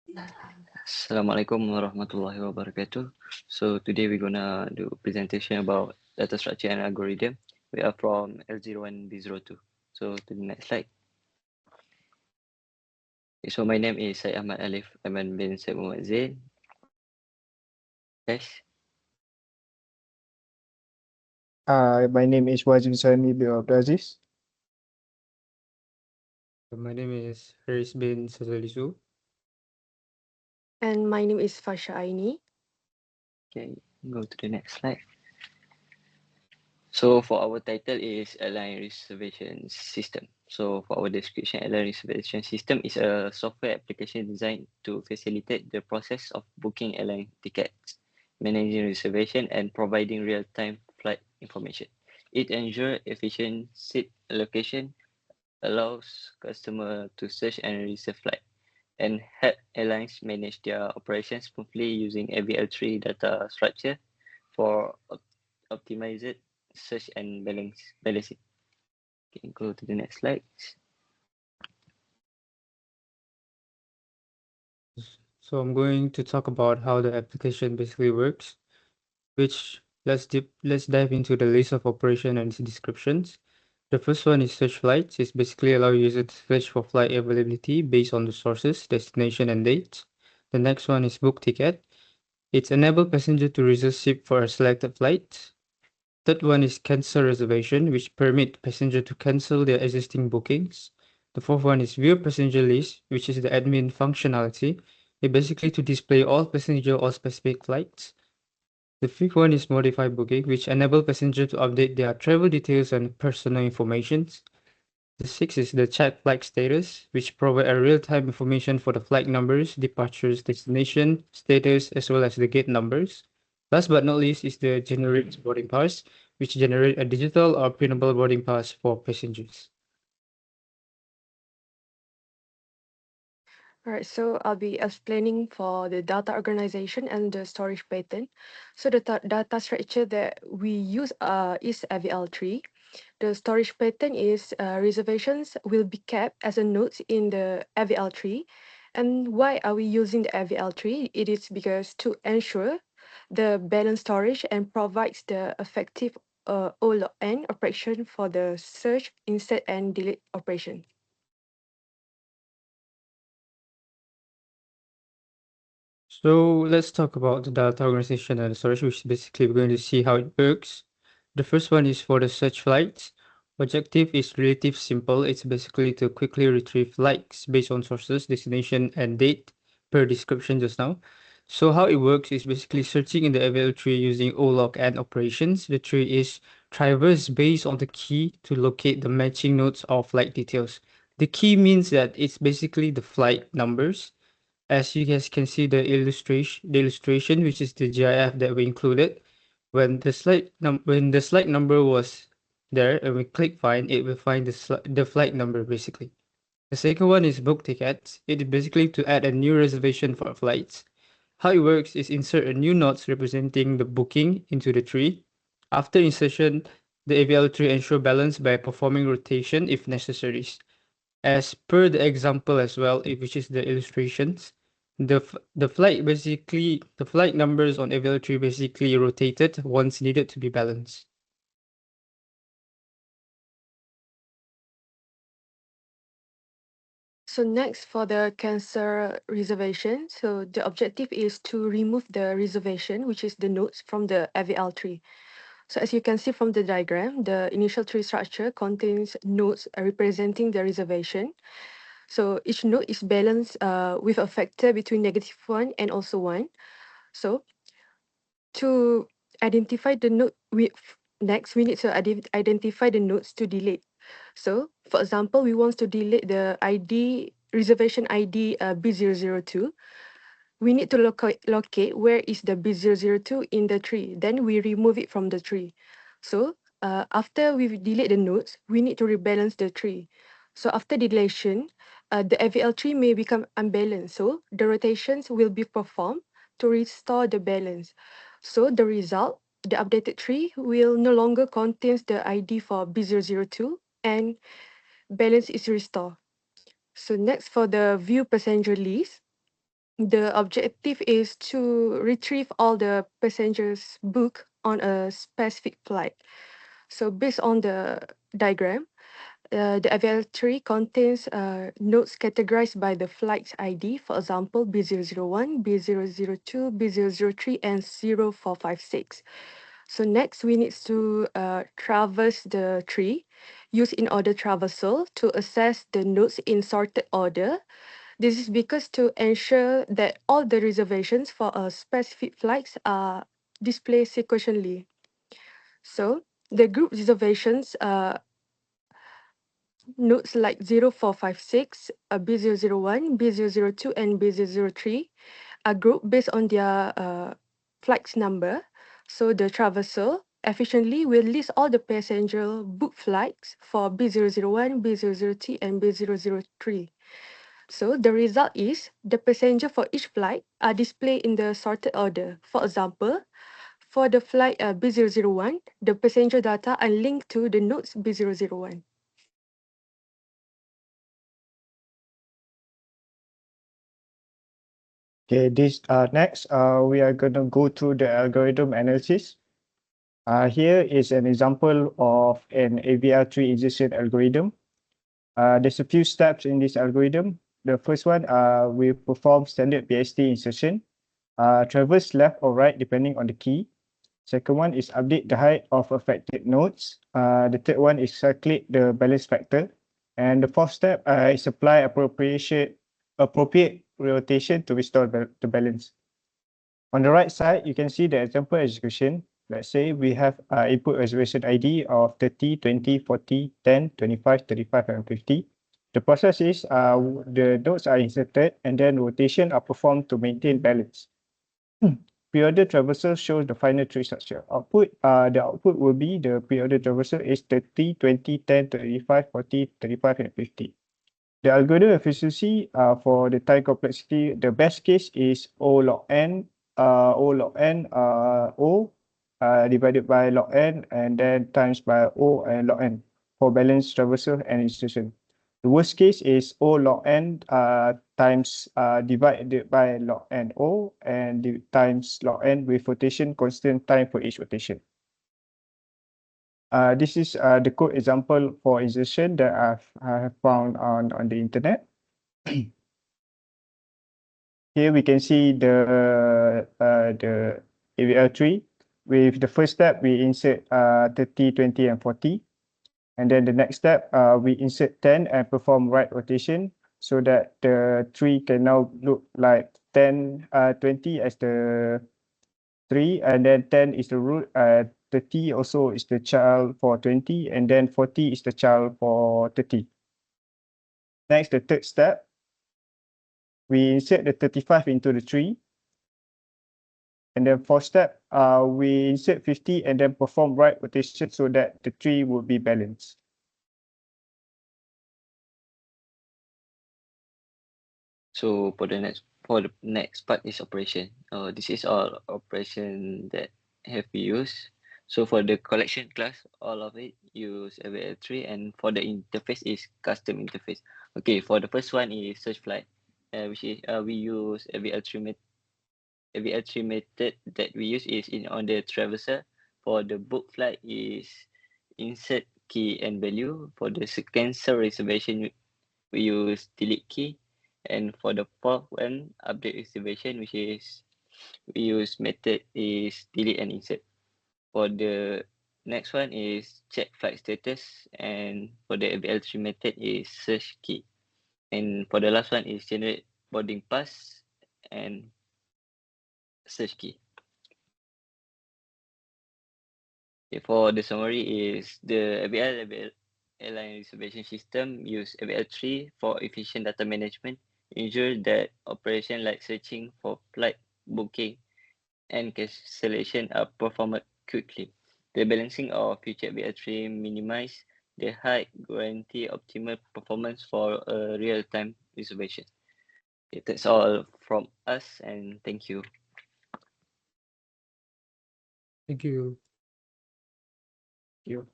Assalamualaikum warahmatullahi wabarakatuh. So today we're gonna do a presentation about data structure and algorithm. We are from L01 B02. So to the next slide. Okay, so my name is Syed Ahmad Alif Ahmad bin Syed Muhammad Zain. Yes. My name is Wajib Sani bin Abdulaziz. My name is Haris bin Sazalisu. And my name is Fasha Aini. Okay, go to the next slide. So for our title is Airline Reservation System. So for our description, Airline Reservation System is a software application designed to facilitate the process of booking airline tickets, managing reservation, and providing real-time flight information. It ensures efficient seat allocation, allows customers to search and reserve flight, and help airlines manage their operations smoothly using AVL3 data structure for optimized search and balancing. Okay, go to the next slide. So I'm going to talk about how the application basically works, which let's dive into the list of operation and its descriptions. The first one is search flights. It's basically allow users to search for flight availability based on the sources, destination, and dates. The next one is book ticket. It's enable passenger to reserve seat for a selected flight. Third one is cancel reservation, which permit passenger to cancel their existing bookings. The fourth one is view passenger list, which is the admin functionality. It basically to display all passenger or specific flights. The fifth one is modify booking, which enable passenger to update their travel details and personal information. The sixth is the check flight status, which provide a real-time information for the flight numbers, departures, destination, status, as well as the gate numbers. Last but not least is the generate boarding pass, which generate a digital or printable boarding pass for passengers. All right, so I'll be explaining for the data organization and the storage pattern. So the data structure that we use is AVL3. The storage pattern is reservations will be kept as a note in the AVL3. And why are we using the AVL3? It is because to ensure the balanced storage and provides the effective O-N operation for the search, insert, and delete operation. So let's talk about the data organization and storage, which is basically we're going to see how it works. The first one is for the search flights. Objective is relatively simple. It's basically to quickly retrieve flights based on sources, destination, and date per description just now. So how it works is basically searching in the available tree using olog and operations. The tree is traversed based on the key to locate the matching nodes of flight details. The key means that it's basically the flight numbers. As you guys can see the illustration, which is the GIF that we included, when the slide number was there and we click find, it will find the flight number basically. The second one is book tickets. It is basically to add a new reservation for flights. How it works is insert a new nodes representing the booking into the tree. After insertion, the AVL tree ensure balance by performing rotation if necessary. As per the example as well, which is the illustrations, the flight numbers on AVL tree basically rotated once needed to be balanced. So next for the cancer reservation, so the objective is to remove the reservation, which is the nodes from the AVL tree. So as you can see from the diagram, the initial tree structure contains nodes representing the reservation. So each node is balanced with a factor between -1 and also 1. So to identify the node, next we need to identify the nodes to delete. So, for example, we want to delete the ID reservation ID B002. We need to locate where is the B002 in the tree. Then we remove it from the tree. So, after we delete the nodes, we need to rebalance the tree. So, after deletion, the AVL tree may become unbalanced. So, the rotations will be performed to restore the balance. So, the result, the updated tree will no longer contains the ID for B002 and balance is restored. So next for the view passenger list. the objective is to retrieve all the passengers book on a specific flight. So based on the diagram, the AVL tree contains nodes categorized by the flight's ID, for example, B001, B002, B003, and 0456. So next, we need to traverse the tree, use in-order traversal to assess the nodes in sorted order. This is because to ensure that all the reservations for a specific flights are displayed sequentially. So the group reservations nodes like 0456, B001, B002, and B003 are grouped based on their flight's number. So the traversal efficiently will list all the passenger booked flights for B001, B002, and B003. So the result is the passenger for each flight are displayed in the sorted order. For example, for the flight B001, the passenger data are linked to the nodes B001. Okay, this next we are gonna go through the algorithm analysis. Here is an example of an AVL tree insertion algorithm. There's a few steps in this algorithm. The first one, we perform standard BST insertion. Traverse left or right depending on the key. Second one is update the height of affected nodes. The third one is calculate the balance factor. And the fourth step is apply appropriate rotation to restore the balance. On the right side, you can see the example execution. Let's say we have input reservation ID of 30, 20, 40, 10, 25, 35, and 50. The process is the nodes are inserted and then rotation are performed to maintain balance. Pre-order traversal shows the final tree structure. The output will be the pre-order traversal is 30, 20, 10, 25, 40, 35, and 50. The algorithm efficiency for the time complexity, the best case is O log n, O divided by log n and then times by O and log n for balance traversal and insertion. The worst case is O log n times divided by log n O and times log n with rotation constant time for each rotation. This is the code example for insertion that I have found on the internet. Here we can see the AVL tree. With the first step, we insert 30, 20, and 40. And then the next step, we insert 10 and perform right rotation so that the tree can now look like 10, 20 as the tree, and then 10 is the root, 30 also is the child for 20, and then 40 is the child for 30. Next, the third step, we insert the 35 into the tree. And then fourth step, we insert 50 and then perform right rotation so that the tree will be balanced. So for the next part is operation. This is all operation that have we used. So for the collection class, all of it use AVL3, and for the interface is custom interface. Okay, for the first one is search flight, which is we use AVL3 method that we use is in on the traverser. For the book flight is insert key and value. For the cancel reservation, we use delete key. And for the fourth one, update reservation, which is we use method is delete and insert. For the next one is check flight status, and for the AVL3 method is search key. And for the last one is generate boarding pass and search key. Okay, for the summary is the AVL airline reservation system use AVL3 for efficient data management, ensure that operation like searching for flight booking and cancellation are performed quickly. The balancing of future AVL3 minimize the high guarantee optimal performance for a real-time reservation. Okay, that's all from us, and thank you. Thank you. Thank you.